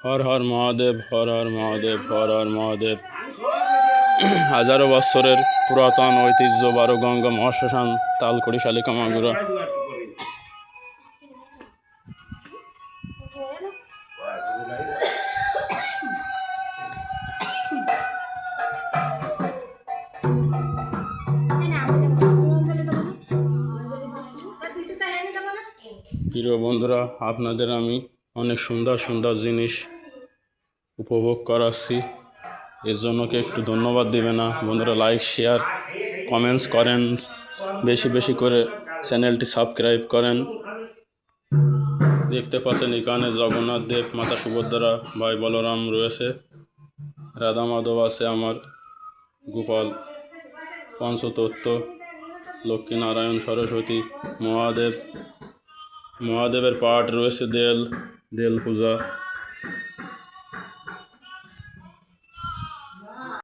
হর হর মহাদেব, হর হর মহাদেব, হর হর মহাদেব। হাজারো বৎসরের পুরাতন ঐতিহ্য বারোগঙ্গা মহাশ্মশান তালকুড়ি শালিকা মাগুরা। প্রিয় বন্ধুরা, আপনাদের আমি অনেক সুন্দর সুন্দর জিনিস উপভোগ করাচ্ছি, এর জন্য কি একটু ধন্যবাদ দিবে না বন্ধুরা? লাইক শেয়ার কমেন্টস করেন, বেশি বেশি করে চ্যানেলটি সাবস্ক্রাইব করেন। দেখতে পাচ্ছেন এখানে জগন্নাথ দেব, মাতা সুভদ্রা, ভাই বলরাম রয়েছে, রাধা মাধব আছে, আমার গোপাল, পঞ্চতত্ত্ব, লক্ষ্মীনারায়ণ, সরস্বতী, মহাদেবের পাঠ রয়েছে, দেল পূজা।